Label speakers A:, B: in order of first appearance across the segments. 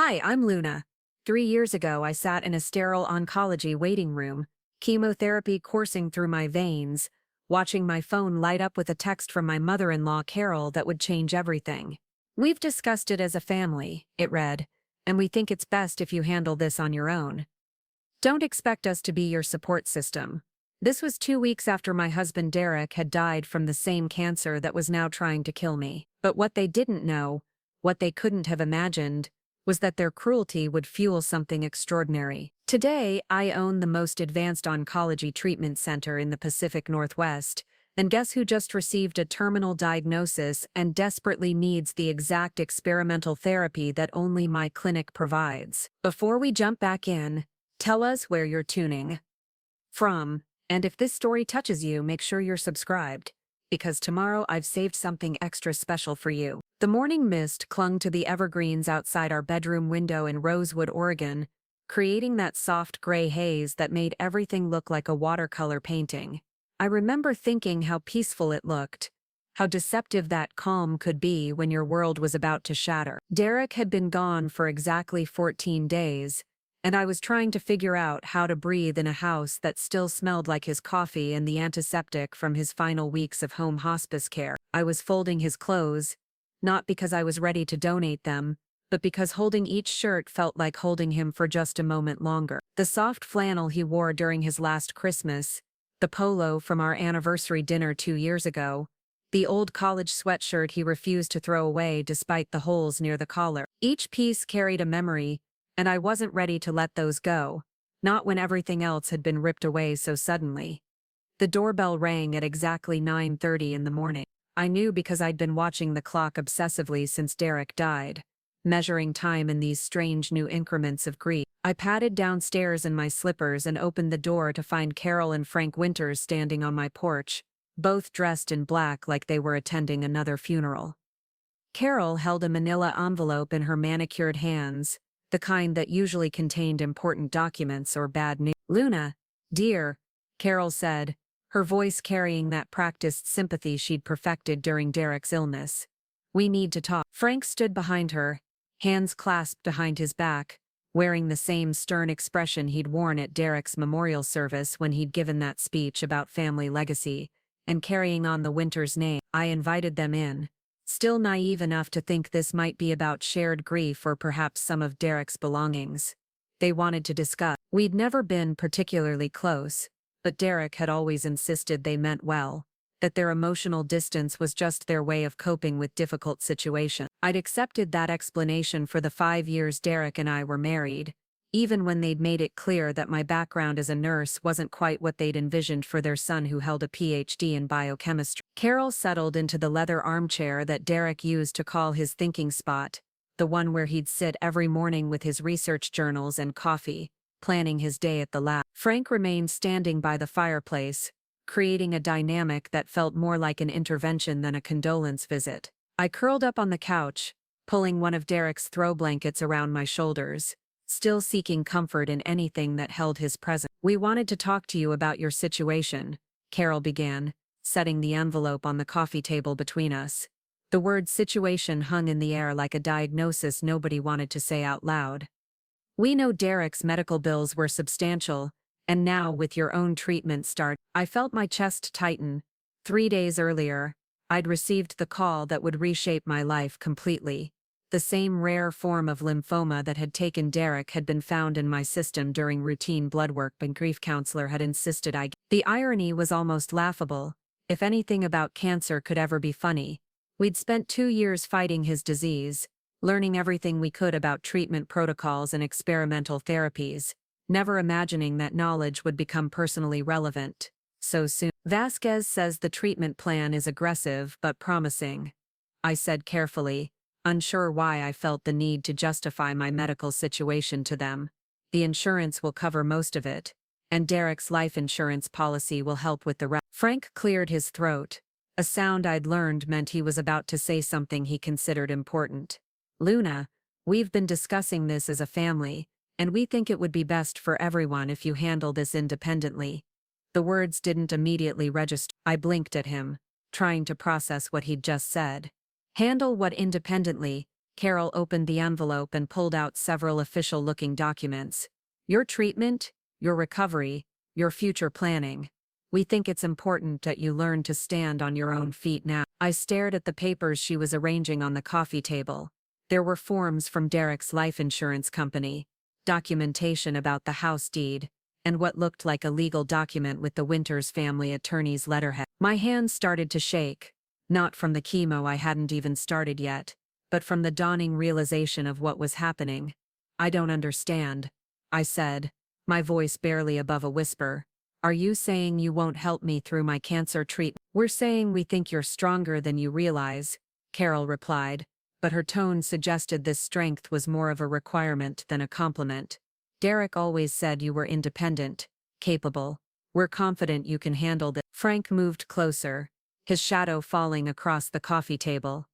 A: Hi, I'm Luna. 3 years ago, I sat in a sterile oncology waiting room, chemotherapy coursing through my veins, watching my phone light up with a text from my mother-in-law, Carol, that would change everything. "We've discussed it as a family," it read, "and we think it's best if you handle this on your own. Don't expect us to be your support system." This was 2 weeks after my husband Derek had died from the same cancer that was now trying to kill me. But what they didn't know, what they couldn't have imagined, was that their cruelty would fuel something extraordinary. Today, I own the most advanced oncology treatment center in the Pacific Northwest, and guess who just received a terminal diagnosis and desperately needs the exact experimental therapy that only my clinic provides? Before we jump back in, tell us where you're tuning from, and if this story touches you, make sure you're subscribed, because tomorrow I've saved something extra special for you. The morning mist clung to the evergreens outside our bedroom window in Rosewood, Oregon, creating that soft gray haze that made everything look like a watercolor painting. I remember thinking how peaceful it looked, how deceptive that calm could be when your world was about to shatter. Derek had been gone for exactly 14 days, and I was trying to figure out how to breathe in a house that still smelled like his coffee and the antiseptic from his final weeks of home hospice care. I was folding his clothes, not because I was ready to donate them, but because holding each shirt felt like holding him for just a moment longer. The soft flannel he wore during his last Christmas, the polo from our anniversary dinner 2 years ago, the old college sweatshirt he refused to throw away despite the holes near the collar. Each piece carried a memory, and I wasn't ready to let those go, not when everything else had been ripped away so suddenly. The doorbell rang at exactly 9:30 in the morning. I knew because I'd been watching the clock obsessively since Derek died, measuring time in these strange new increments of grief. I padded downstairs in my slippers and opened the door to find Carol and Frank Winters standing on my porch, both dressed in black like they were attending another funeral. Carol held a manila envelope in her manicured hands, the kind that usually contained important documents or bad news. "Luna, dear," Carol said, her voice carrying that practiced sympathy she'd perfected during Derek's illness. "We need to talk." Frank stood behind her, hands clasped behind his back, wearing the same stern expression he'd worn at Derek's memorial service when he'd given that speech about family legacy, and carrying on the Winters name. I invited them in, still naive enough to think this might be about shared grief or perhaps some of Derek's belongings. They wanted to discuss. We'd never been particularly close, but Derek had always insisted they meant well, that their emotional distance was just their way of coping with difficult situations. I'd accepted that explanation for the 5 years Derek and I were married, even when they'd made it clear that my background as a nurse wasn't quite what they'd envisioned for their son who held a PhD in biochemistry. Carol settled into the leather armchair that Derek used to call his thinking spot, the one where he'd sit every morning with his research journals and coffee, planning his day at the lab. Frank remained standing by the fireplace, creating a dynamic that felt more like an intervention than a condolence visit. I curled up on the couch, pulling one of Derek's throw blankets around my shoulders, still seeking comfort in anything that held his presence. "We wanted to talk to you about your situation," Carol began, setting the envelope on the coffee table between us. The word situation hung in the air like a diagnosis nobody wanted to say out loud. "We know Derek's medical bills were substantial, and now with your own treatment start." I felt my chest tighten. 3 days earlier, I'd received the call that would reshape my life completely. The same rare form of lymphoma that had taken Derek had been found in my system during routine blood work, and grief counselor had insisted I. The irony was almost laughable. If anything about cancer could ever be funny, we'd spent 2 years fighting his disease, learning everything we could about treatment protocols and experimental therapies, never imagining that knowledge would become personally relevant so soon. "Vasquez says the treatment plan is aggressive but promising," I said carefully, unsure why I felt the need to justify my medical situation to them. "The insurance will cover most of it, and Derek's life insurance policy will help with the rest." Frank cleared his throat, a sound I'd learned meant he was about to say something he considered important. "Luna, we've been discussing this as a family, and we think it would be best for everyone if you handle this independently." The words didn't immediately register. I blinked at him, trying to process what he'd just said. "Handle what independently?" Carol opened the envelope and pulled out several official-looking documents. Your treatment, your recovery, your future planning. We think it's important that you learn to stand on your own feet now. I stared at the papers she was arranging on the coffee table. There were forms from Derek's life insurance company, documentation about the house deed, and what looked like a legal document with the Winters family attorney's letterhead. My hands started to shake, not from the chemo I hadn't even started yet, but from the dawning realization of what was happening. I don't understand, I said, my voice barely above a whisper. Are you saying you won't help me through my cancer treatment? We're saying we think you're stronger than you realize, Carol replied, but her tone suggested this strength was more of a requirement than a compliment. Derek always said you were independent, capable. We're confident you can handle this. Frank moved closer, his shadow falling across the coffee table.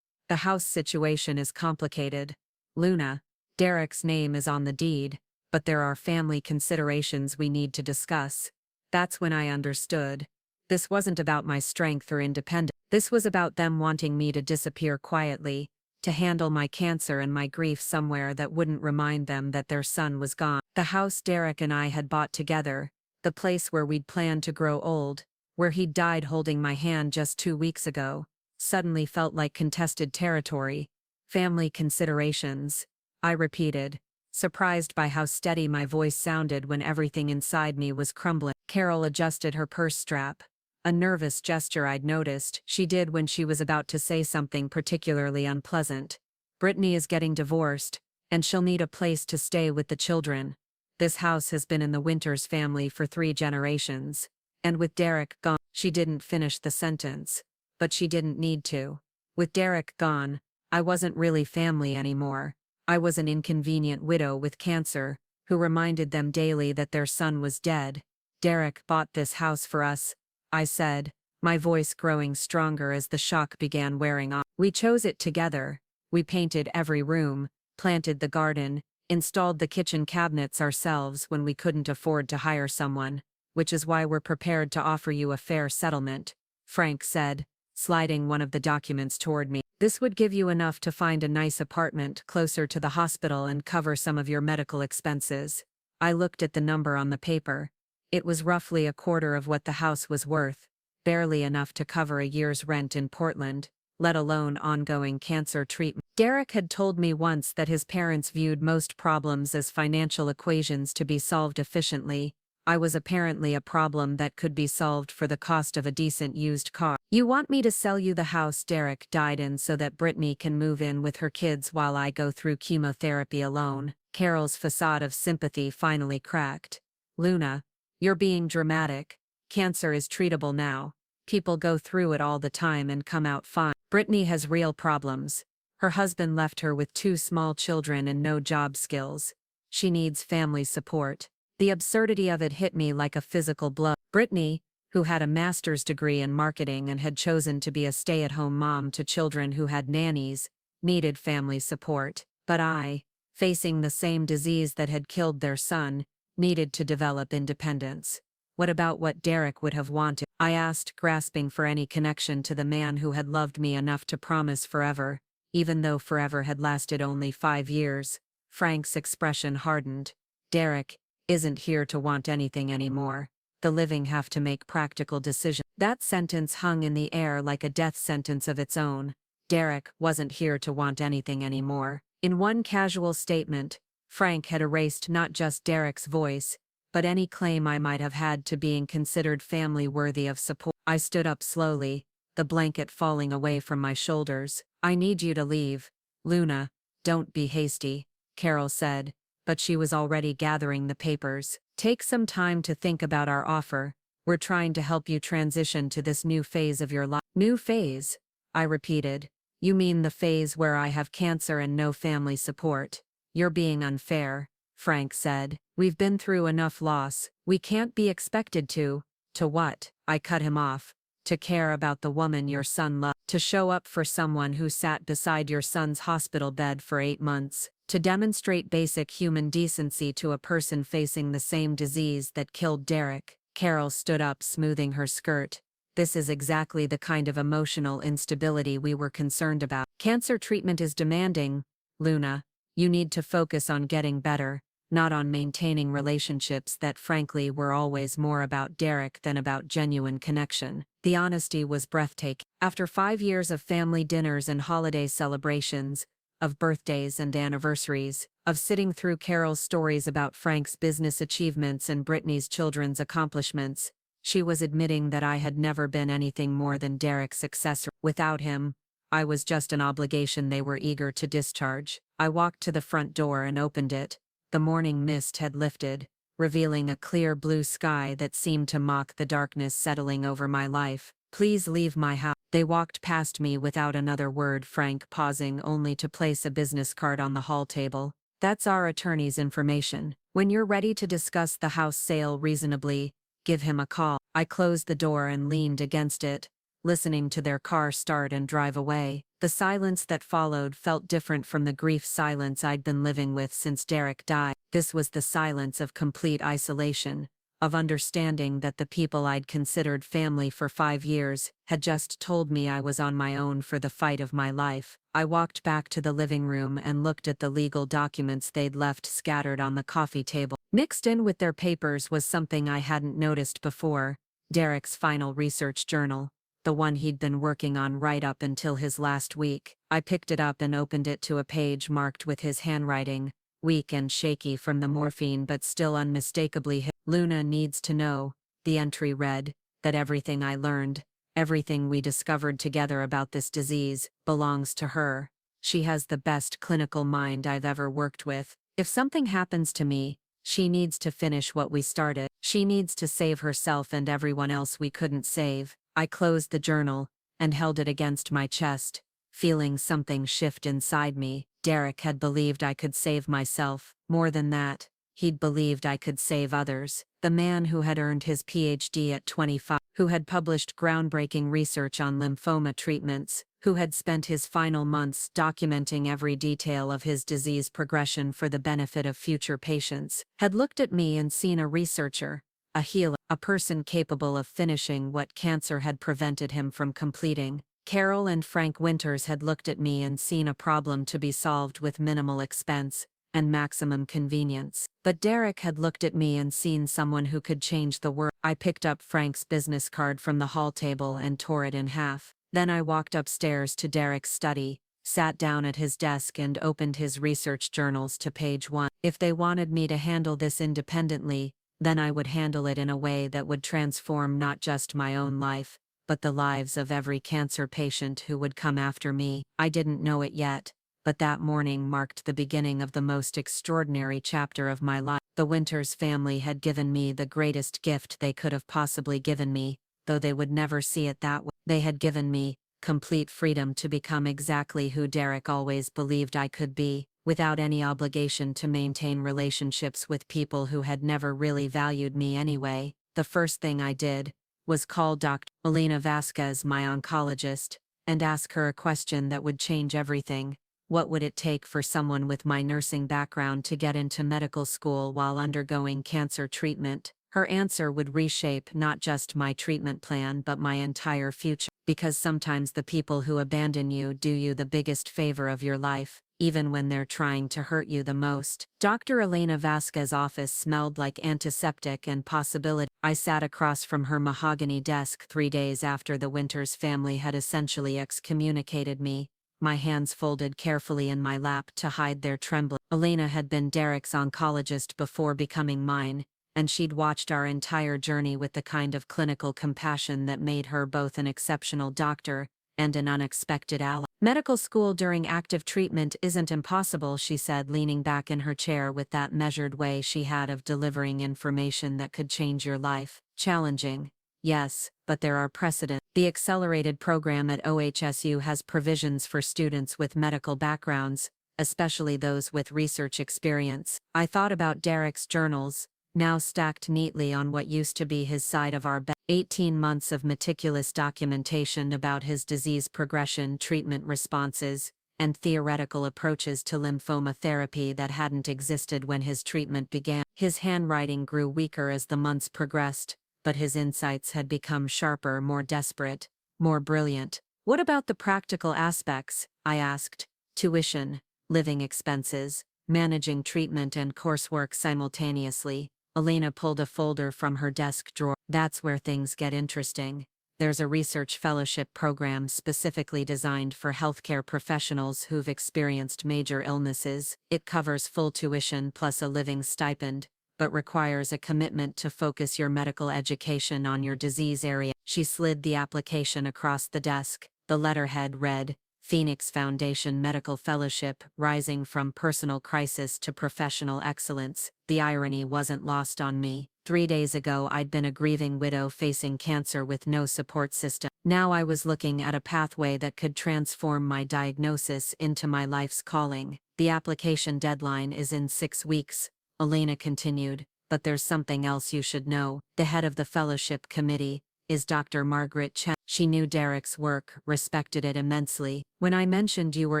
A: The house situation is complicated. Luna, Derek's name is on the deed, but there are family considerations we need to discuss. That's when I understood. This wasn't about my strength or independence. This was about them wanting me to disappear quietly, to handle my cancer and my grief somewhere that wouldn't remind them that their son was gone. The house Derek and I had bought together, the place where we'd planned to grow old, where he'd died holding my hand just 2 weeks ago, suddenly felt like contested territory. Family considerations, I repeated, surprised by how steady my voice sounded when everything inside me was crumbling. Carol adjusted her purse strap, a nervous gesture I'd noticed she did when she was about to say something particularly unpleasant. Brittany is getting divorced, and she'll need a place to stay with the children. This house has been in the Winters family for 3 generations. And with Derek gone, she didn't finish the sentence. But she didn't need to. With Derek gone, I wasn't really family anymore. I was an inconvenient widow with cancer, who reminded them daily that their son was dead. Derek bought this house for us, I said, my voice growing stronger as the shock began wearing off. We chose it together. We painted every room, planted the garden, installed the kitchen cabinets ourselves when we couldn't afford to hire someone, which is why we're prepared to offer you a fair settlement, Frank said, sliding one of the documents toward me. This would give you enough to find a nice apartment closer to the hospital and cover some of your medical expenses. I looked at the number on the paper. It was roughly a quarter of what the house was worth, barely enough to cover a year's rent in Portland, let alone ongoing cancer treatment. Derek had told me once that his parents viewed most problems as financial equations to be solved efficiently. I was apparently a problem that could be solved for the cost of a decent used car. You want me to sell you the house Derek died in so that Brittany can move in with her kids while I go through chemotherapy alone? Carol's facade of sympathy finally cracked. Luna, you're being dramatic. Cancer is treatable now. People go through it all the time and come out fine. Brittany has real problems. Her husband left her with 2 small children and no job skills. She needs family support. The absurdity of it hit me like a physical blow. Brittany, who had a master's degree in marketing and had chosen to be a stay-at-home mom to children who had nannies, needed family support. But I, facing the same disease that had killed their son, needed to develop independence. What about what Derek would have wanted? I asked, grasping for any connection to the man who had loved me enough to promise forever, even though forever had lasted only 5 years. Frank's expression hardened. Derek isn't here to want anything anymore. The living have to make practical decisions. That sentence hung in the air like a death sentence of its own. Derek wasn't here to want anything anymore. In one casual statement, Frank had erased not just Derek's voice, but any claim I might have had to being considered family worthy of support. I stood up slowly, the blanket falling away from my shoulders. I need you to leave. Luna, don't be hasty, Carol said, but she was already gathering the papers. Take some time to think about our offer. We're trying to help you transition to this new phase of your life. New phase? I repeated. You mean the phase where I have cancer and no family support? You're being unfair, Frank said. We've been through enough loss. We can't be expected to. To what? I cut him off. To care about the woman your son loved. To show up for someone who sat beside your son's hospital bed for 8 months. To demonstrate basic human decency to a person facing the same disease that killed Derek. Carol stood up, smoothing her skirt. This is exactly the kind of emotional instability we were concerned about. Cancer treatment is demanding, Luna, you need to focus on getting better, not on maintaining relationships that frankly were always more about Derek than about genuine connection. The honesty was breathtaking. After 5 years of family dinners and holiday celebrations, of birthdays and anniversaries, of sitting through Carol's stories about Frank's business achievements and Brittany's children's accomplishments, she was admitting that I had never been anything more than Derek's successor. Without him, I was just an obligation they were eager to discharge. I walked to the front door and opened it. The morning mist had lifted, revealing a clear blue sky that seemed to mock the darkness settling over my life. Please leave my house. They walked past me without another word, Frank pausing only to place a business card on the hall table. That's our attorney's information. When you're ready to discuss the house sale reasonably, give him a call. I closed the door and leaned against it, listening to their car start and drive away. The silence that followed felt different from the grief silence I'd been living with since Derek died. This was the silence of complete isolation, of understanding that the people I'd considered family for 5 years had just told me I was on my own for the fight of my life. I walked back to the living room and looked at the legal documents they'd left scattered on the coffee table. Mixed in with their papers was something I hadn't noticed before: Derek's final research journal, the one he'd been working on right up until his last week. I picked it up and opened it to a page marked with his handwriting, weak and shaky from the morphine but still unmistakably his. Luna needs to know, the entry read, that everything I learned, everything we discovered together about this disease, belongs to her. She has the best clinical mind I've ever worked with. If something happens to me, she needs to finish what we started. She needs to save herself and everyone else we couldn't save. I closed the journal and held it against my chest, feeling something shift inside me. Derek had believed I could save myself. More than that, he'd believed I could save others. The man who had earned his PhD at 25, who had published groundbreaking research on lymphoma treatments, who had spent his final months documenting every detail of his disease progression for the benefit of future patients, had looked at me and seen a researcher, a healer, a person capable of finishing what cancer had prevented him from completing. Carol and Frank Winters had looked at me and seen a problem to be solved with minimal expense and maximum convenience. But Derek had looked at me and seen someone who could change the world. I picked up Frank's business card from the hall table and tore it in half. Then I walked upstairs to Derek's study, sat down at his desk and opened his research journals to page 1. If they wanted me to handle this independently, then I would handle it in a way that would transform not just my own life, but the lives of every cancer patient who would come after me. I didn't know it yet, but that morning marked the beginning of the most extraordinary chapter of my life. The Winters family had given me the greatest gift they could have possibly given me, though they would never see it that way. They had given me complete freedom to become exactly who Derek always believed I could be, without any obligation to maintain relationships with people who had never really valued me anyway. The first thing I did was call Dr. Elena Vasquez, my oncologist, and ask her a question that would change everything. What would it take for someone with my nursing background to get into medical school while undergoing cancer treatment? Her answer would reshape not just my treatment plan but my entire future. Because sometimes the people who abandon you do you the biggest favor of your life, even when they're trying to hurt you the most. Dr. Elena Vasquez's office smelled like antiseptic and possibility. I sat across from her mahogany desk 3 days after the Winters family had essentially excommunicated me, my hands folded carefully in my lap to hide their trembling. Elena had been Derek's oncologist before becoming mine, and she'd watched our entire journey with the kind of clinical compassion that made her both an exceptional doctor and an unexpected ally. Medical school during active treatment isn't impossible, she said, leaning back in her chair with that measured way she had of delivering information that could change your life. Challenging, yes, but there are precedents. The accelerated program at OHSU has provisions for students with medical backgrounds, especially those with research experience. I thought about Derek's journals, now stacked neatly on what used to be his side of our bed. 18 months of meticulous documentation about his disease progression, treatment responses, and theoretical approaches to lymphoma therapy that hadn't existed when his treatment began. His handwriting grew weaker as the months progressed, but his insights had become sharper, more desperate, more brilliant. What about the practical aspects? I asked. Tuition, living expenses, managing treatment and coursework simultaneously. Elena pulled a folder from her desk drawer. That's where things get interesting. There's a research fellowship program specifically designed for healthcare professionals who've experienced major illnesses. It covers full tuition plus a living stipend, but requires a commitment to focus your medical education on your disease area. She slid the application across the desk. The letterhead read, Phoenix Foundation Medical Fellowship, rising from personal crisis to professional excellence. The irony wasn't lost on me. 3 days ago I'd been a grieving widow facing cancer with no support system. Now I was looking at a pathway that could transform my diagnosis into my life's calling. The application deadline is in 6 weeks, Elena continued, but there's something else you should know. The head of the fellowship committee is Dr. Margaret Chen. She knew Derek's work, respected it immensely. When I mentioned you were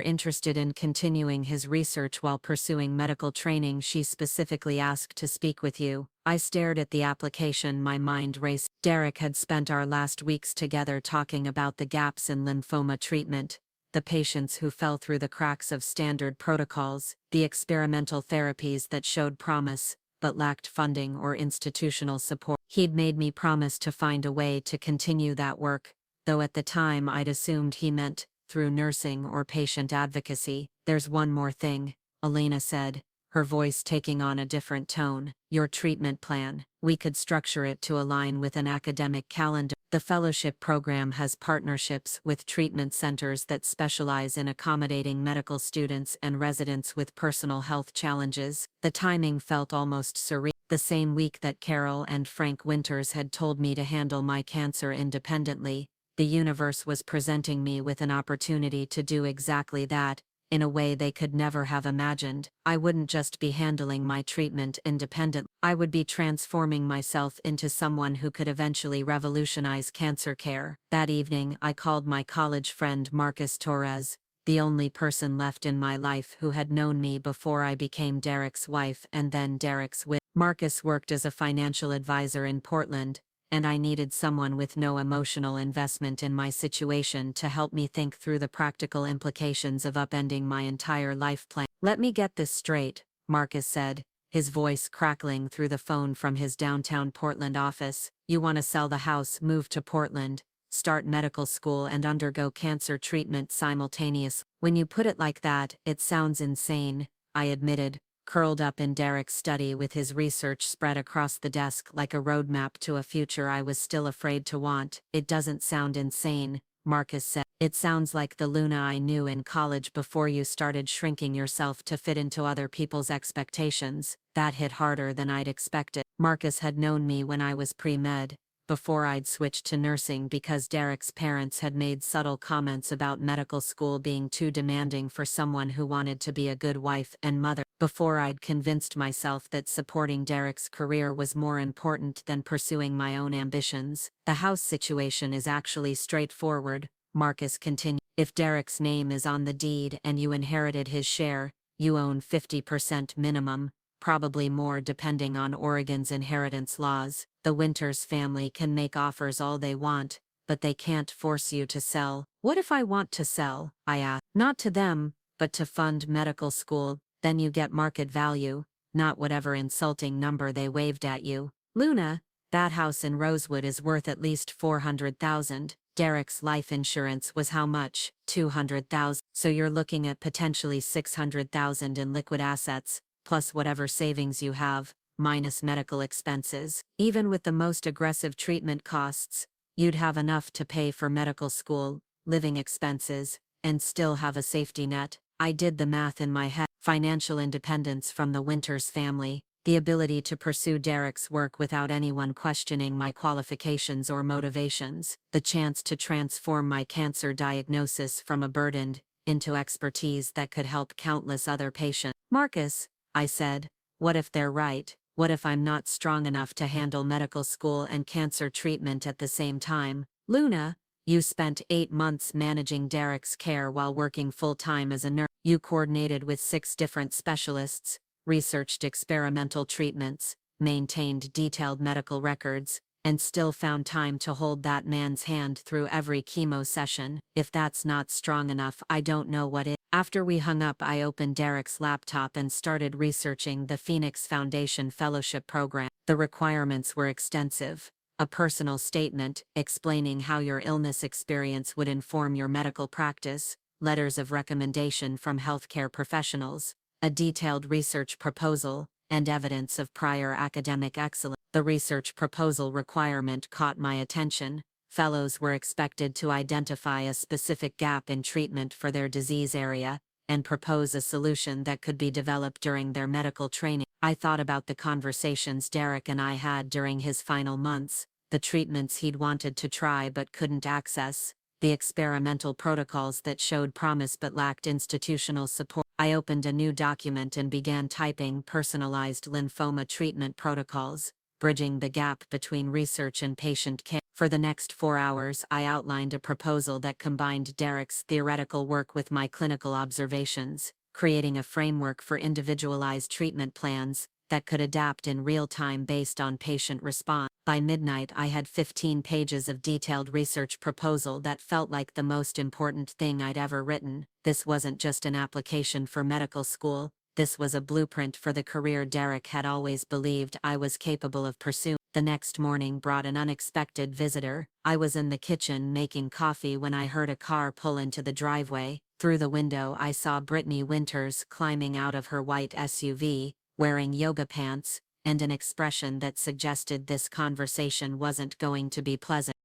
A: interested in continuing his research while pursuing medical training, she specifically asked to speak with you. I stared at the application, my mind raced. Derek had spent our last weeks together talking about the gaps in lymphoma treatment, the patients who fell through the cracks of standard protocols, the experimental therapies that showed promise, but lacked funding or institutional support. He'd made me promise to find a way to continue that work, though at the time I'd assumed he meant through nursing or patient advocacy. There's one more thing, Elena said, her voice taking on a different tone. Your treatment plan. We could structure it to align with an academic calendar. The fellowship program has partnerships with treatment centers that specialize in accommodating medical students and residents with personal health challenges. The timing felt almost surreal. The same week that Carol and Frank Winters had told me to handle my cancer independently, the universe was presenting me with an opportunity to do exactly that, in a way they could never have imagined. I wouldn't just be handling my treatment independently. I would be transforming myself into someone who could eventually revolutionize cancer care. That evening, I called my college friend Marcus Torres, the only person left in my life who had known me before I became Derek's wife and then Derek's widow. Marcus worked as a financial advisor in Portland, and I needed someone with no emotional investment in my situation to help me think through the practical implications of upending my entire life plan. Let me get this straight, Marcus said, his voice crackling through the phone from his downtown Portland office. You want to sell the house, move to Portland, start medical school and undergo cancer treatment simultaneously. When you put it like that, it sounds insane, I admitted, curled up in Derek's study with his research spread across the desk like a roadmap to a future I was still afraid to want. It doesn't sound insane, Marcus said. It sounds like the Luna I knew in college before you started shrinking yourself to fit into other people's expectations. That hit harder than I'd expected. Marcus had known me when I was pre-med, before I'd switched to nursing because Derek's parents had made subtle comments about medical school being too demanding for someone who wanted to be a good wife and mother. Before I'd convinced myself that supporting Derek's career was more important than pursuing my own ambitions. The house situation is actually straightforward, Marcus continued. If Derek's name is on the deed and you inherited his share, you own 50% minimum, probably more depending on Oregon's inheritance laws. The Winters family can make offers all they want, but they can't force you to sell. What if I want to sell? I asked. Not to them, but to fund medical school. Then you get market value, not whatever insulting number they waved at you. Luna, that house in Rosewood is worth at least $400,000. Derek's life insurance was how much? $200,000. So you're looking at potentially $600,000 in liquid assets, plus whatever savings you have, minus medical expenses. Even with the most aggressive treatment costs, you'd have enough to pay for medical school, living expenses, and still have a safety net. I did the math in my head. Financial independence from the Winters family, the ability to pursue Derek's work without anyone questioning my qualifications or motivations, the chance to transform my cancer diagnosis from a burden into expertise that could help countless other patients. Marcus, I said, what if they're right? What if I'm not strong enough to handle medical school and cancer treatment at the same time? Luna, you spent 8 months managing Derek's care while working full-time as a nurse. You coordinated with 6 different specialists, researched experimental treatments, maintained detailed medical records, and still found time to hold that man's hand through every chemo session. If that's not strong enough, I don't know what is. After we hung up, I opened Derek's laptop and started researching the Phoenix Foundation Fellowship Program. The requirements were extensive. A personal statement explaining how your illness experience would inform your medical practice, letters of recommendation from healthcare professionals, a detailed research proposal, and evidence of prior academic excellence. The research proposal requirement caught my attention. Fellows were expected to identify a specific gap in treatment for their disease area and propose a solution that could be developed during their medical training. I thought about the conversations Derek and I had during his final months, the treatments he'd wanted to try but couldn't access, the experimental protocols that showed promise but lacked institutional support. I opened a new document and began typing personalized lymphoma treatment protocols, bridging the gap between research and patient care. For the next 4 hours, I outlined a proposal that combined Derek's theoretical work with my clinical observations, creating a framework for individualized treatment plans that could adapt in real time based on patient response. By midnight, I had 15 pages of detailed research proposal that felt like the most important thing I'd ever written. This wasn't just an application for medical school, this was a blueprint for the career Derek had always believed I was capable of pursuing. The next morning brought an unexpected visitor. I was in the kitchen making coffee when I heard a car pull into the driveway. Through the window, I saw Brittany Winters climbing out of her white SUV, wearing yoga pants, and an expression that suggested this conversation wasn't going to be pleasant.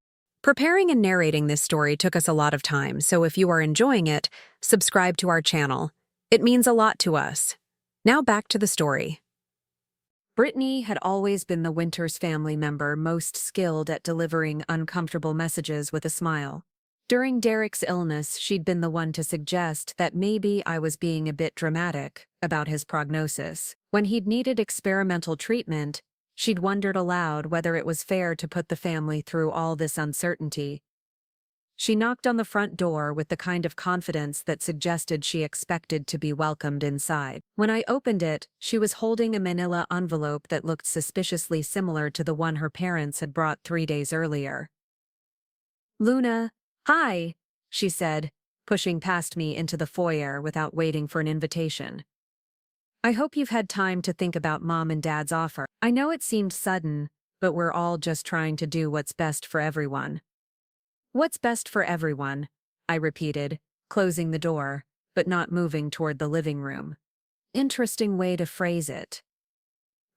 A: Preparing and narrating this story took us a lot of time, so if you are enjoying it, subscribe to our channel. It means a lot to us. Now back to the story. Brittany had always been the Winters family member most skilled at delivering uncomfortable messages with a smile. During Derek's illness, she'd been the one to suggest that maybe I was being a bit dramatic about his prognosis. When he'd needed experimental treatment, she'd wondered aloud whether it was fair to put the family through all this uncertainty. She knocked on the front door with the kind of confidence that suggested she expected to be welcomed inside. When I opened it, she was holding a manila envelope that looked suspiciously similar to the one her parents had brought 3 days earlier. "Luna, hi," she said, pushing past me into the foyer without waiting for an invitation. "I hope you've had time to think about Mom and Dad's offer. I know it seemed sudden, but we're all just trying to do what's best for everyone." "What's best for everyone?" I repeated, closing the door, but not moving toward the living room. Interesting way to phrase it.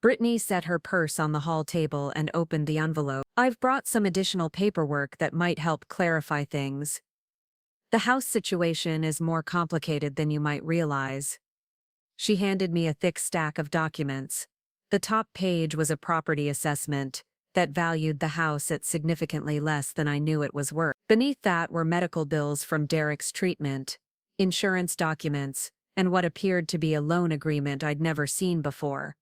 A: Brittany set her purse on the hall table and opened the envelope. "I've brought some additional paperwork that might help clarify things. The house situation is more complicated than you might realize." She handed me a thick stack of documents. The top page was a property assessment that valued the house at significantly less than I knew it was worth. Beneath that were medical bills from Derek's treatment, insurance documents, and what appeared to be a loan agreement I'd never seen before.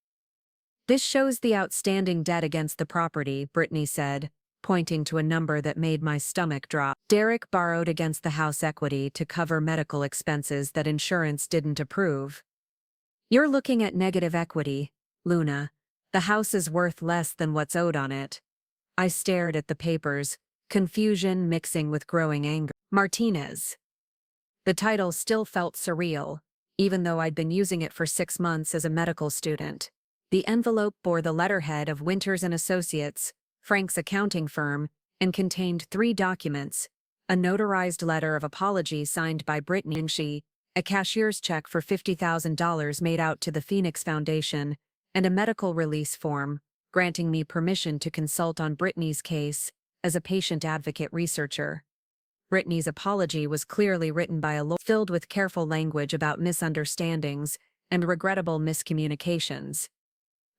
A: "This shows the outstanding debt against the property," Brittany said, pointing to a number that made my stomach drop. Derek borrowed against the house equity to cover medical expenses that insurance didn't approve. "You're looking at negative equity, Luna. The house is worth less than what's owed on it." I stared at the papers, confusion mixing with growing anger. Martinez. The title still felt surreal, even though I'd been using it for 6 months as a medical student. The envelope bore the letterhead of Winters and Associates, Frank's accounting firm, and contained 3 documents: a notarized letter of apology signed by Brittany and she, a cashier's check for $50,000 made out to the Phoenix Foundation, and a medical release form, granting me permission to consult on Brittany's case as a patient advocate researcher. Brittany's apology was clearly written by a lawyer, filled with careful language about misunderstandings and regrettable miscommunications.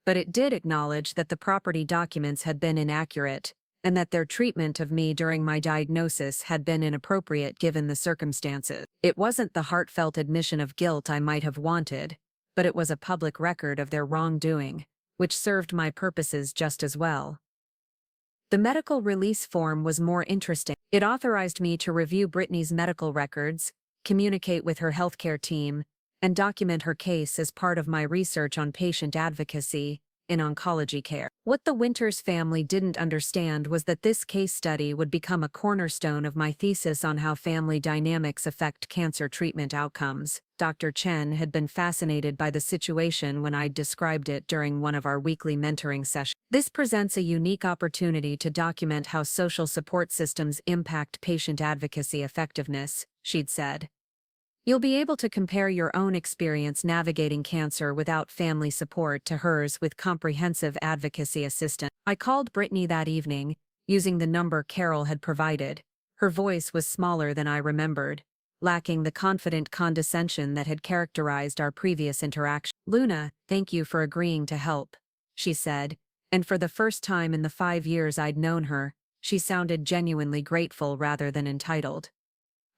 A: But it did acknowledge that the property documents had been inaccurate, and that their treatment of me during my diagnosis had been inappropriate given the circumstances. It wasn't the heartfelt admission of guilt I might have wanted, but it was a public record of their wrongdoing, which served my purposes just as well. The medical release form was more interesting. It authorized me to review Brittany's medical records, communicate with her healthcare team, and document her case as part of my research on patient advocacy in oncology care. What the Winters family didn't understand was that this case study would become a cornerstone of my thesis on how family dynamics affect cancer treatment outcomes. Dr. Chen had been fascinated by the situation when I'd described it during one of our weekly mentoring sessions. This presents a unique opportunity to document how social support systems impact patient advocacy effectiveness, she'd said. You'll be able to compare your own experience navigating cancer without family support to hers with comprehensive advocacy assistance. I called Brittany that evening, using the number Carol had provided. Her voice was smaller than I remembered, lacking the confident condescension that had characterized our previous interaction. "Luna, thank you for agreeing to help," she said, and for the first time in the 5 years I'd known her, she sounded genuinely grateful rather than entitled.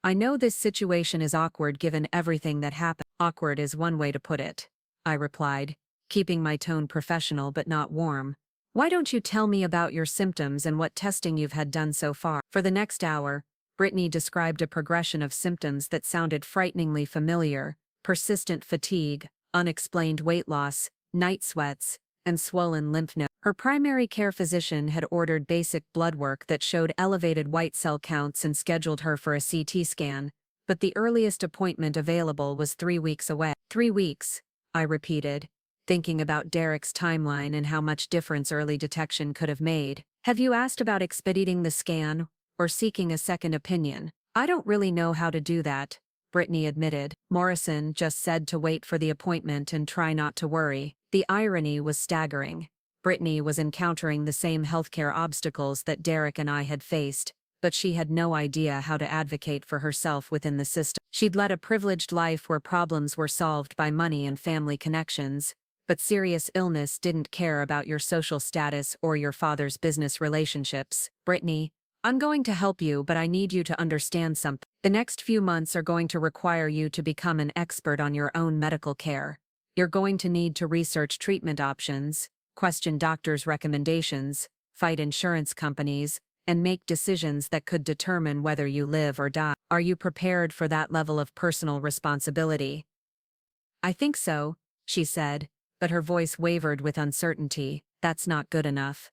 A: "I know this situation is awkward given everything that happened." "Awkward is one way to put it," I replied, keeping my tone professional but not warm. "Why don't you tell me about your symptoms and what testing you've had done so far?" For the next hour, Brittany described a progression of symptoms that sounded frighteningly familiar: persistent fatigue, unexplained weight loss, night sweats, and swollen lymph nodes. Her primary care physician had ordered basic blood work that showed elevated white cell counts and scheduled her for a CT scan, but the earliest appointment available was 3 weeks away. 3 weeks, I repeated, thinking about Derek's timeline and how much difference early detection could have made. "Have you asked about expediting the scan, or seeking a second opinion?" "I don't really know how to do that," Brittany admitted. "Morrison just said to wait for the appointment and try not to worry." The irony was staggering. Brittany was encountering the same healthcare obstacles that Derek and I had faced, but she had no idea how to advocate for herself within the system. She'd led a privileged life where problems were solved by money and family connections, but serious illness didn't care about your social status or your father's business relationships. "Brittany, I'm going to help you, but I need you to understand something. The next few months are going to require you to become an expert on your own medical care. You're going to need to research treatment options, question doctors' recommendations, fight insurance companies, and make decisions that could determine whether you live or die. Are you prepared for that level of personal responsibility?" "I think so," she said, but her voice wavered with uncertainty. "That's not good enough.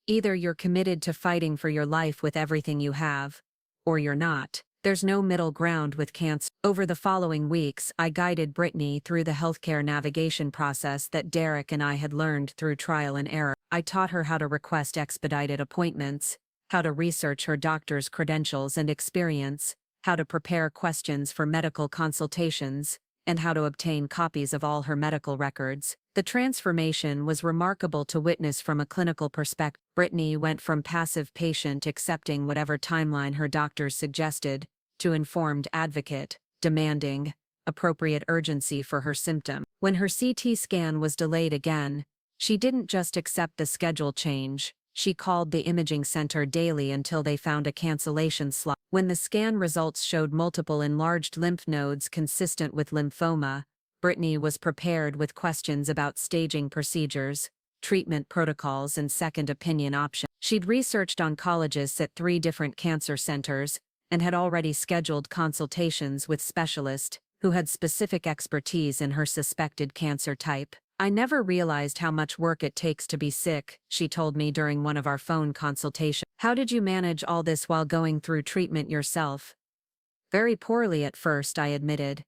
A: Either you're committed to fighting for your life with everything you have, or you're not. There's no middle ground with cancer." Over the following weeks, I guided Brittany through the healthcare navigation process that Derek and I had learned through trial and error. I taught her how to request expedited appointments, how to research her doctor's credentials and experience, how to prepare questions for medical consultations, and how to obtain copies of all her medical records. The transformation was remarkable to witness from a clinical perspective. Brittany went from passive patient accepting whatever timeline her doctors suggested, to informed advocate, demanding appropriate urgency for her symptom. When her CT scan was delayed again, she didn't just accept the schedule change, she called the imaging center daily until they found a cancellation slot. When the scan results showed multiple enlarged lymph nodes consistent with lymphoma, Brittany was prepared with questions about staging procedures, treatment protocols, and second opinion options. She'd researched oncologists at 3 different cancer centers, and had already scheduled consultations with specialists who had specific expertise in her suspected cancer type. "I never realized how much work it takes to be sick," she told me during one of our phone consultations. "How did you manage all this while going through treatment yourself?" "Very poorly at first," I admitted.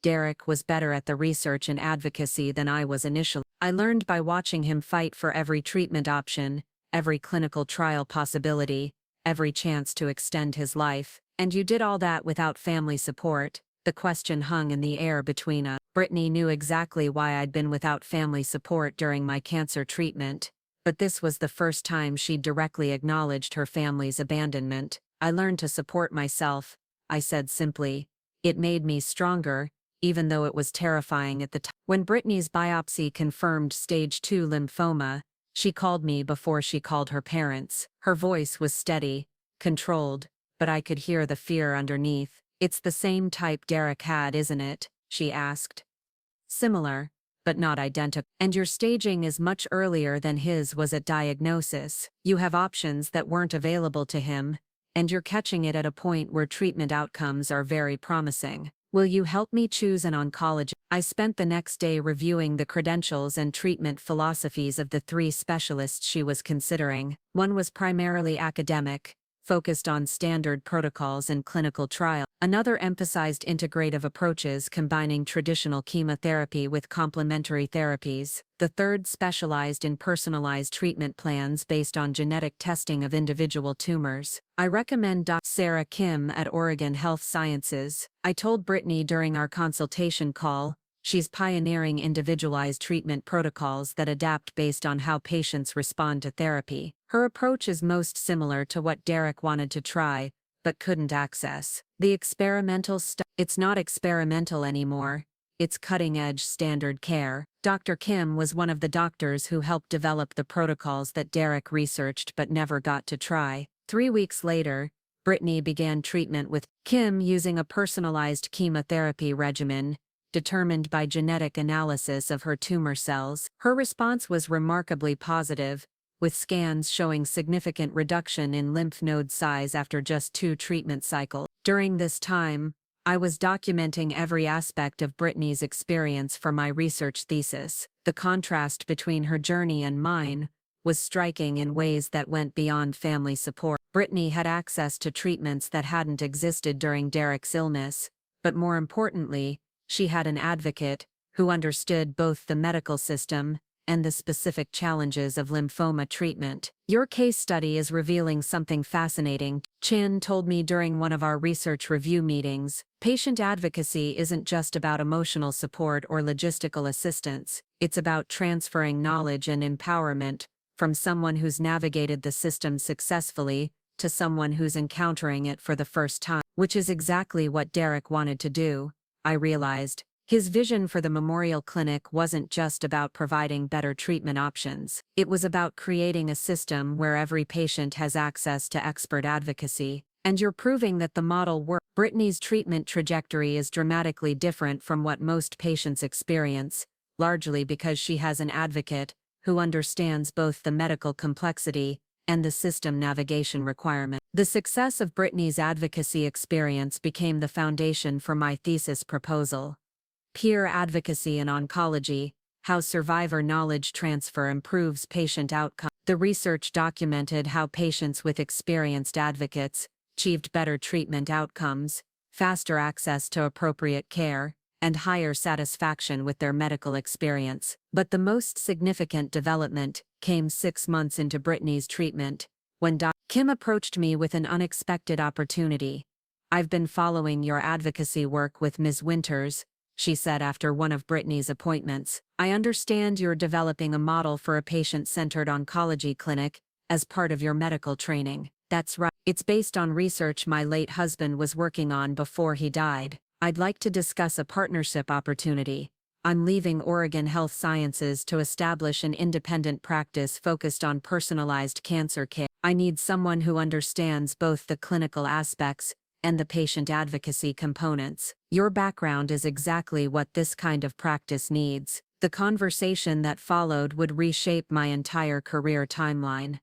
A: Derek was better at the research and advocacy than I was initially. "I learned by watching him fight for every treatment option, every clinical trial possibility, every chance to extend his life." "And you did all that without family support?" The question hung in the air between us. Brittany knew exactly why I'd been without family support during my cancer treatment, but this was the first time she'd directly acknowledged her family's abandonment. "I learned to support myself," I said simply. "It made me stronger, even though it was terrifying at the time." When Brittany's biopsy confirmed stage 2 lymphoma, she called me before she called her parents. Her voice was steady, controlled, but I could hear the fear underneath. "It's the same type Derek had, isn't it?" she asked. "Similar, but not identical. And your staging is much earlier than his was at diagnosis. You have options that weren't available to him, and you're catching it at a point where treatment outcomes are very promising." Will you help me choose an oncologist? I spent the next day reviewing the credentials and treatment philosophies of the three specialists she was considering. One was primarily academic, focused on standard protocols and clinical trials. Another emphasized integrative approaches combining traditional chemotherapy with complementary therapies. The third specialized in personalized treatment plans based on genetic testing of individual tumors. I recommend Dr. Sarah Kim at Oregon Health Sciences. I told Brittany during our consultation call, she's pioneering individualized treatment protocols that adapt based on how patients respond to therapy. Her approach is most similar to what Derek wanted to try, but couldn't access. The experimental stuff. It's not experimental anymore. It's cutting-edge standard care. Dr. Kim was one of the doctors who helped develop the protocols that Derek researched but never got to try. 3 weeks later, Brittany began treatment with Kim using a personalized chemotherapy regimen, determined by genetic analysis of her tumor cells. Her response was remarkably positive, with scans showing significant reduction in lymph node size after just 2 treatment cycles. During this time, I was documenting every aspect of Brittany's experience for my research thesis. The contrast between her journey and mine was striking in ways that went beyond family support. Brittany had access to treatments that hadn't existed during Derek's illness, but more importantly, she had an advocate who understood both the medical system and the specific challenges of lymphoma treatment. Your case study is revealing something fascinating, Chin told me during one of our research review meetings. Patient advocacy isn't just about emotional support or logistical assistance, it's about transferring knowledge and empowerment from someone who's navigated the system successfully to someone who's encountering it for the first time, which is exactly what Derek wanted to do. I realized. His vision for the Memorial Clinic wasn't just about providing better treatment options. It was about creating a system where every patient has access to expert advocacy. And you're proving that the model works. Brittany's treatment trajectory is dramatically different from what most patients experience, largely because she has an advocate who understands both the medical complexity and the system navigation requirement. The success of Brittany's advocacy experience became the foundation for my thesis proposal. Peer advocacy in oncology, how survivor knowledge transfer improves patient outcomes. The research documented how patients with experienced advocates achieved better treatment outcomes, faster access to appropriate care, and higher satisfaction with their medical experience. But the most significant development came 6 months into Brittany's treatment, when Dr. Kim approached me with an unexpected opportunity. I've been following your advocacy work with Ms. Winters, she said after one of Brittany's appointments. I understand you're developing a model for a patient-centered oncology clinic as part of your medical training. That's right. It's based on research my late husband was working on before he died. I'd like to discuss a partnership opportunity. I'm leaving Oregon Health Sciences to establish an independent practice focused on personalized cancer care. I need someone who understands both the clinical aspects and the patient advocacy components. Your background is exactly what this kind of practice needs. The conversation that followed would reshape my entire career timeline.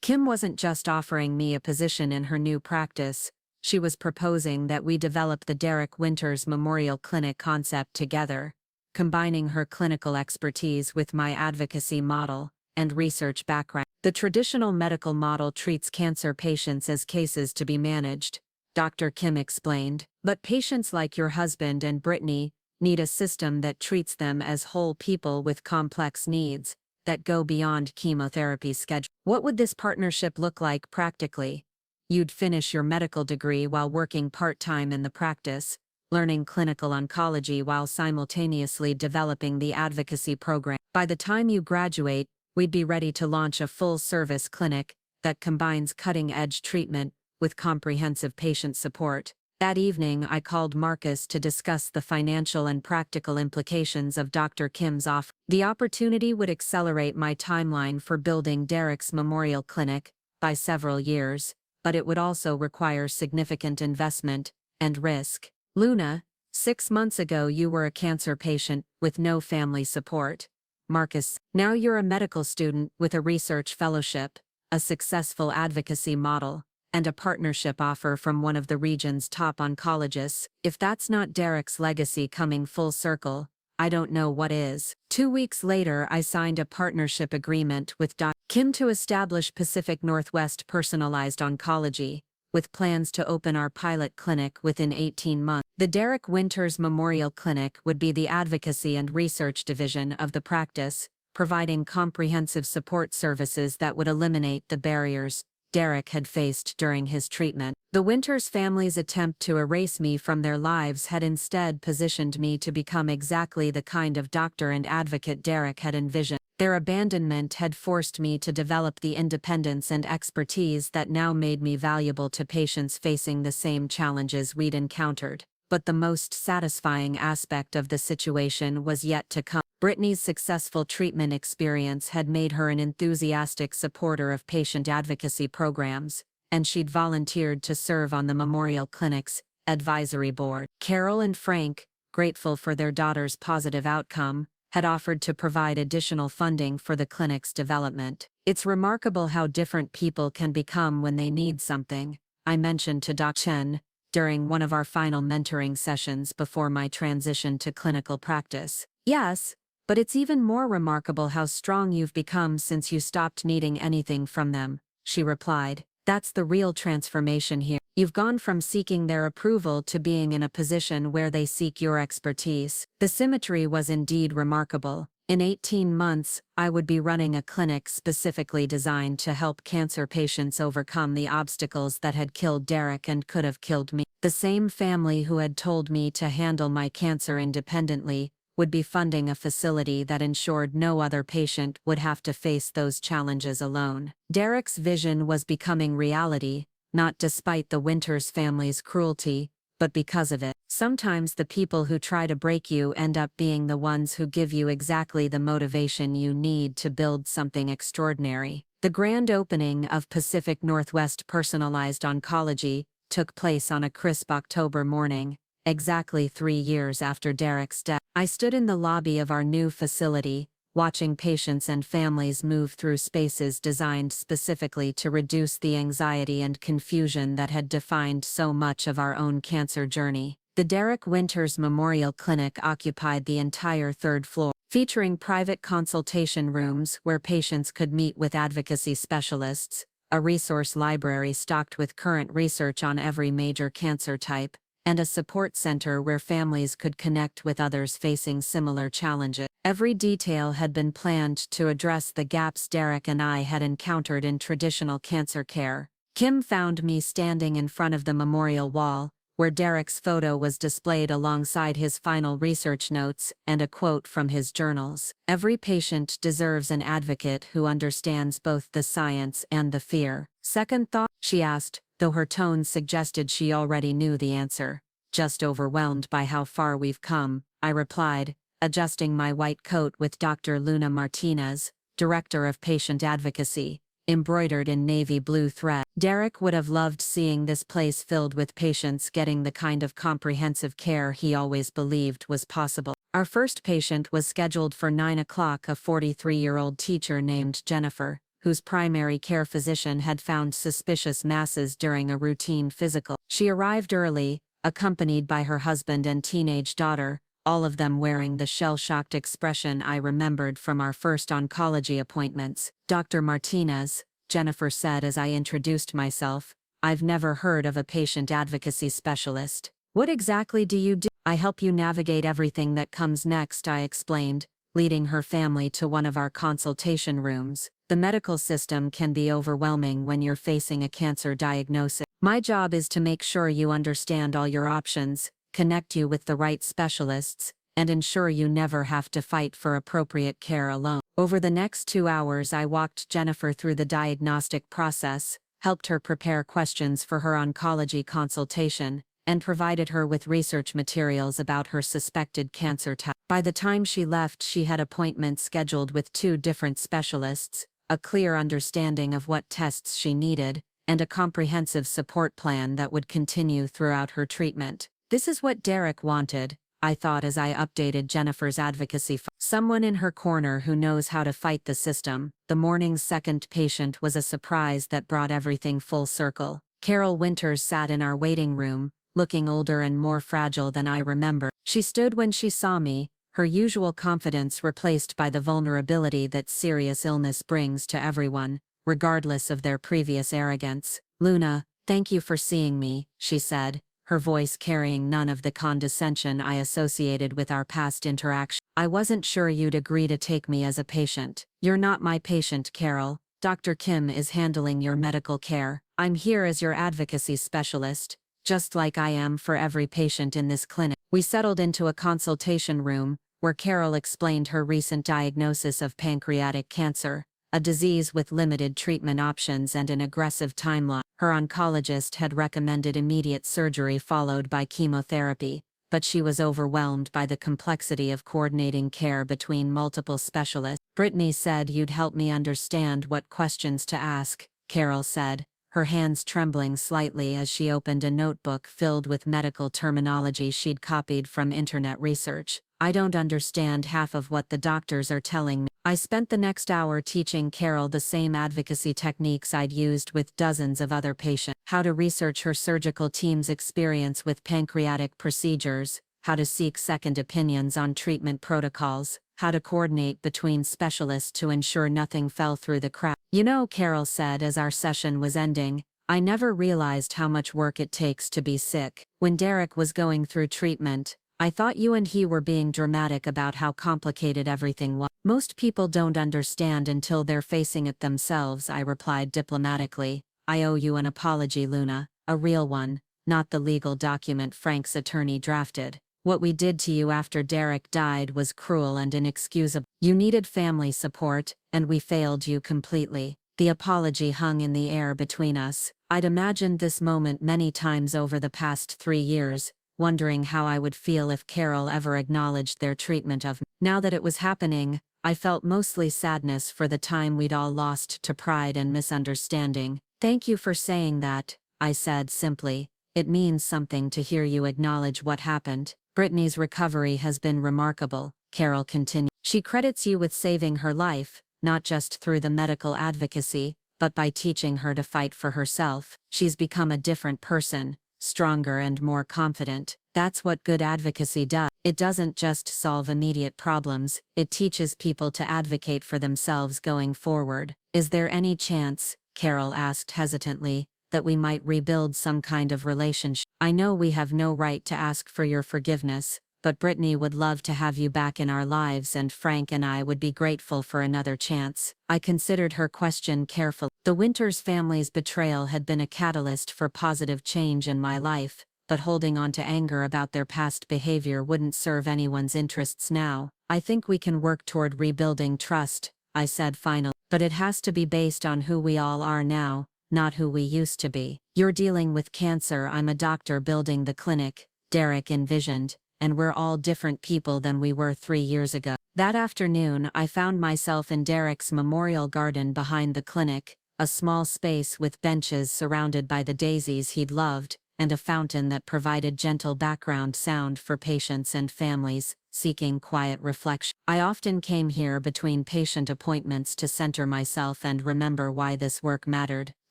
A: Kim wasn't just offering me a position in her new practice, she was proposing that we develop the Derek Winters Memorial Clinic concept together, combining her clinical expertise with my advocacy model and research background. The traditional medical model treats cancer patients as cases to be managed, Dr. Kim explained, but patients like your husband and Brittany need a system that treats them as whole people with complex needs that go beyond chemotherapy schedule. What would this partnership look like practically? You'd finish your medical degree while working part-time in the practice, learning clinical oncology while simultaneously developing the advocacy program. By the time you graduate, we'd be ready to launch a full-service clinic that combines cutting-edge treatment with comprehensive patient support. That evening I called Marcus to discuss the financial and practical implications of Dr. Kim's offer. The opportunity would accelerate my timeline for building Derek's Memorial Clinic by several years, but it would also require significant investment and risk. Luna, 6 months ago you were a cancer patient with no family support. Marcus, now you're a medical student with a research fellowship, a successful advocacy model, and a partnership offer from one of the region's top oncologists. If that's not Derek's legacy coming full circle, I don't know what is. 2 weeks later, I signed a partnership agreement with Dr. Kim to establish Pacific Northwest Personalized Oncology, with plans to open our pilot clinic within 18 months. The Derek Winters Memorial Clinic would be the advocacy and research division of the practice, providing comprehensive support services that would eliminate the barriers Derek had faced during his treatment. The Winters family's attempt to erase me from their lives had instead positioned me to become exactly the kind of doctor and advocate Derek had envisioned. Their abandonment had forced me to develop the independence and expertise that now made me valuable to patients facing the same challenges we'd encountered. But the most satisfying aspect of the situation was yet to come. Brittany's successful treatment experience had made her an enthusiastic supporter of patient advocacy programs, and she'd volunteered to serve on the Memorial Clinic's advisory board. Carol and Frank, grateful for their daughter's positive outcome, had offered to provide additional funding for the clinic's development. It's remarkable how different people can become when they need something, I mentioned to Dr. Chen during one of our final mentoring sessions before my transition to clinical practice. Yes, but it's even more remarkable how strong you've become since you stopped needing anything from them, she replied. That's the real transformation here. You've gone from seeking their approval to being in a position where they seek your expertise. The symmetry was indeed remarkable. In 18 months, I would be running a clinic specifically designed to help cancer patients overcome the obstacles that had killed Derek and could have killed me. The same family who had told me to handle my cancer independently would be funding a facility that ensured no other patient would have to face those challenges alone. Derek's vision was becoming reality, not despite the Winters family's cruelty, but because of it. Sometimes the people who try to break you end up being the ones who give you exactly the motivation you need to build something extraordinary. The grand opening of Pacific Northwest Personalized Oncology took place on a crisp October morning, exactly 3 years after Derek's death. I stood in the lobby of our new facility, watching patients and families move through spaces designed specifically to reduce the anxiety and confusion that had defined so much of our own cancer journey. The Derek Winters Memorial Clinic occupied the entire 3rd floor, featuring private consultation rooms where patients could meet with advocacy specialists, a resource library stocked with current research on every major cancer type, and a support center where families could connect with others facing similar challenges. Every detail had been planned to address the gaps Derek and I had encountered in traditional cancer care. Kim found me standing in front of the memorial wall, where Derek's photo was displayed alongside his final research notes and a quote from his journals. Every patient deserves an advocate who understands both the science and the fear. Second thought? She asked, though her tone suggested she already knew the answer. Just overwhelmed by how far we've come, I replied, adjusting my white coat with Dr. Luna Martinez, Director of Patient Advocacy, embroidered in navy blue thread. Derek would have loved seeing this place filled with patients getting the kind of comprehensive care he always believed was possible. Our first patient was scheduled for 9 o'clock, a 43-year-old teacher named Jennifer, whose primary care physician had found suspicious masses during a routine physical. She arrived early, accompanied by her husband and teenage daughter, all of them wearing the shell-shocked expression I remembered from our first oncology appointments. Dr. Martinez, Jennifer said as I introduced myself, I've never heard of a patient advocacy specialist. What exactly do you do? I help you navigate everything that comes next, I explained, leading her family to one of our consultation rooms. The medical system can be overwhelming when you're facing a cancer diagnosis. My job is to make sure you understand all your options, connect you with the right specialists, and ensure you never have to fight for appropriate care alone. Over the next 2 hours, I walked Jennifer through the diagnostic process, helped her prepare questions for her oncology consultation, and provided her with research materials about her suspected cancer type. By the time she left, she had appointments scheduled with 2 different specialists, a clear understanding of what tests she needed, and a comprehensive support plan that would continue throughout her treatment. This is what Derek wanted, I thought as I updated Jennifer's advocacy. Someone in her corner who knows how to fight the system. The morning's second patient was a surprise that brought everything full circle. Carol Winters sat in our waiting room, looking older and more fragile than I remember. She stood when she saw me, her usual confidence replaced by the vulnerability that serious illness brings to everyone, regardless of their previous arrogance. "Luna, thank you for seeing me," she said, her voice carrying none of the condescension I associated with our past interaction. "I wasn't sure you'd agree to take me as a patient." "You're not my patient, Carol. Dr. Kim is handling your medical care. I'm here as your advocacy specialist, just like I am for every patient in this clinic." We settled into a consultation room, where Carol explained her recent diagnosis of pancreatic cancer, a disease with limited treatment options and an aggressive timeline. Her oncologist had recommended immediate surgery followed by chemotherapy, but she was overwhelmed by the complexity of coordinating care between multiple specialists. "Brittany said you'd help me understand what questions to ask," Carol said, her hands trembling slightly as she opened a notebook filled with medical terminology she'd copied from internet research. "I don't understand half of what the doctors are telling me." I spent the next hour teaching Carol the same advocacy techniques I'd used with dozens of other patients: how to research her surgical team's experience with pancreatic procedures, how to seek second opinions on treatment protocols, how to coordinate between specialists to ensure nothing fell through the cracks. "You know," Carol said as our session was ending, "I never realized how much work it takes to be sick. When Derek was going through treatment, I thought you and he were being dramatic about how complicated everything was." "Most people don't understand until they're facing it themselves," I replied diplomatically. "I owe you an apology, Luna, a real one, not the legal document Frank's attorney drafted. What we did to you after Derek died was cruel and inexcusable. You needed family support, and we failed you completely." The apology hung in the air between us. I'd imagined this moment many times over the past 3 years, wondering how I would feel if Carol ever acknowledged their treatment of me. Now that it was happening, I felt mostly sadness for the time we'd all lost to pride and misunderstanding. "Thank you for saying that," I said simply. "It means something to hear you acknowledge what happened." "Brittany's recovery has been remarkable," Carol continued. "She credits you with saving her life, not just through the medical advocacy, but by teaching her to fight for herself. She's become a different person, stronger and more confident. That's what good advocacy does. It doesn't just solve immediate problems, it teaches people to advocate for themselves going forward." "Is there any chance," Carol asked hesitantly, "that we might rebuild some kind of relationship? I know we have no right to ask for your forgiveness, but Brittany would love to have you back in our lives and Frank and I would be grateful for another chance." I considered her question carefully. The Winters family's betrayal had been a catalyst for positive change in my life, but holding on to anger about their past behavior wouldn't serve anyone's interests now. "I think we can work toward rebuilding trust," I said finally, "but it has to be based on who we all are now, not who we used to be. You're dealing with cancer, I'm a doctor building the clinic," Derek envisioned, "and we're all different people than we were 3 years ago." That afternoon, I found myself in Derek's memorial garden behind the clinic, a small space with benches surrounded by the daisies he'd loved, and a fountain that provided gentle background sound for patients and families seeking quiet reflection. I often came here between patient appointments to center myself and remember why this work mattered.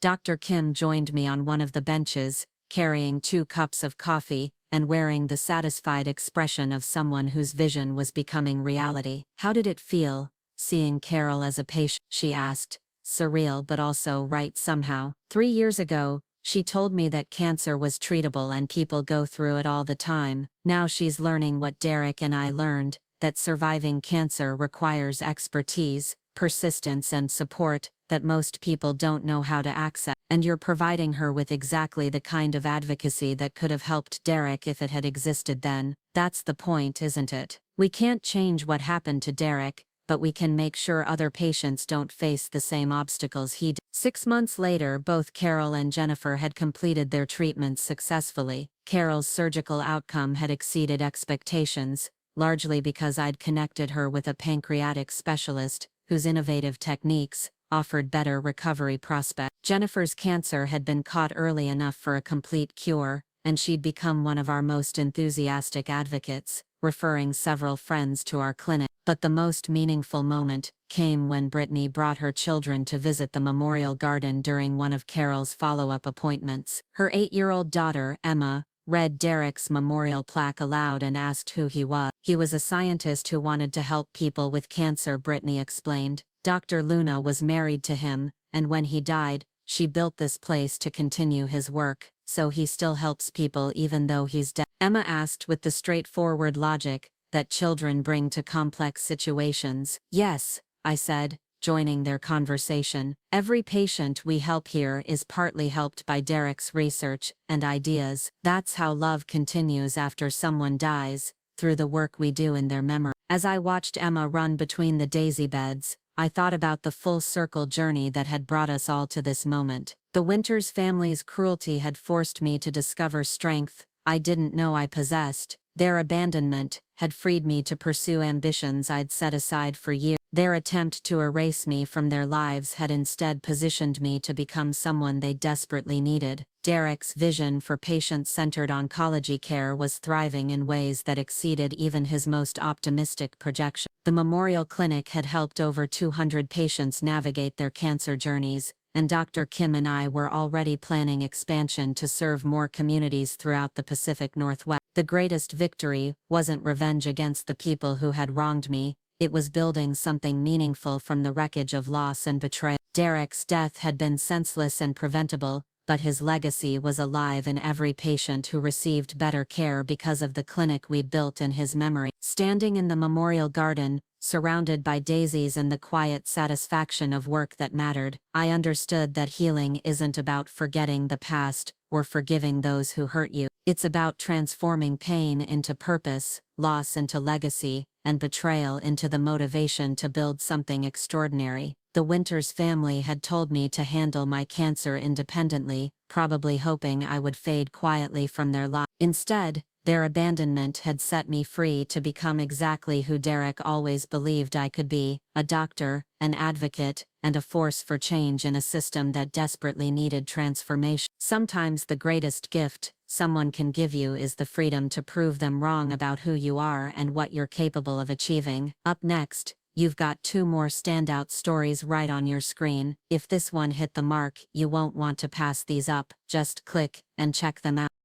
A: Dr. Kim joined me on one of the benches, carrying 2 cups of coffee, and wearing the satisfied expression of someone whose vision was becoming reality. "How did it feel, seeing Carol as a patient?" she asked, surreal but also right somehow. 3 years ago, she told me that cancer was treatable and people go through it all the time. Now she's learning what Derek and I learned, that surviving cancer requires expertise, persistence and support that most people don't know how to access. And you're providing her with exactly the kind of advocacy that could have helped Derek if it had existed then. That's the point, isn't it? We can't change what happened to Derek, but we can make sure other patients don't face the same obstacles he did. 6 months later, both Carol and Jennifer had completed their treatments successfully. Carol's surgical outcome had exceeded expectations, largely because I'd connected her with a pancreatic specialist, whose innovative techniques offered better recovery prospects. Jennifer's cancer had been caught early enough for a complete cure, and she'd become one of our most enthusiastic advocates, referring several friends to our clinic. But the most meaningful moment came when Brittany brought her children to visit the memorial garden during one of Carol's follow-up appointments. Her 8-year-old daughter, Emma, read Derek's memorial plaque aloud and asked who he was. He was a scientist who wanted to help people with cancer, Brittany explained. Dr. Luna was married to him, and when he died, she built this place to continue his work, so he still helps people even though he's dead. Emma asked with the straightforward logic that children bring to complex situations. Yes, I said, joining their conversation. Every patient we help here is partly helped by Derek's research and ideas. That's how love continues after someone dies, through the work we do in their memory. As I watched Emma run between the daisy beds, I thought about the full circle journey that had brought us all to this moment. The Winters family's cruelty had forced me to discover strength I didn't know I possessed. Their abandonment had freed me to pursue ambitions I'd set aside for years. Their attempt to erase me from their lives had instead positioned me to become someone they desperately needed. Derek's vision for patient-centered oncology care was thriving in ways that exceeded even his most optimistic projections. The Memorial Clinic had helped over 200 patients navigate their cancer journeys, and Dr. Kim and I were already planning expansion to serve more communities throughout the Pacific Northwest. The greatest victory wasn't revenge against the people who had wronged me, it was building something meaningful from the wreckage of loss and betrayal. Derek's death had been senseless and preventable, but his legacy was alive in every patient who received better care because of the clinic we'd built in his memory. Standing in the memorial garden, surrounded by daisies and the quiet satisfaction of work that mattered, I understood that healing isn't about forgetting the past or forgiving those who hurt you. It's about transforming pain into purpose, loss into legacy, and betrayal into the motivation to build something extraordinary. The Winters family had told me to handle my cancer independently, probably hoping I would fade quietly from their lives. Instead, their abandonment had set me free to become exactly who Derek always believed I could be, a doctor, an advocate, and a force for change in a system that desperately needed transformation. Sometimes the greatest gift someone can give you is the freedom to prove them wrong about who you are and what you're capable of achieving. Up next, you've got 2 more standout stories right on your screen. If this one hit the mark, you won't want to pass these up. Just click and check them out.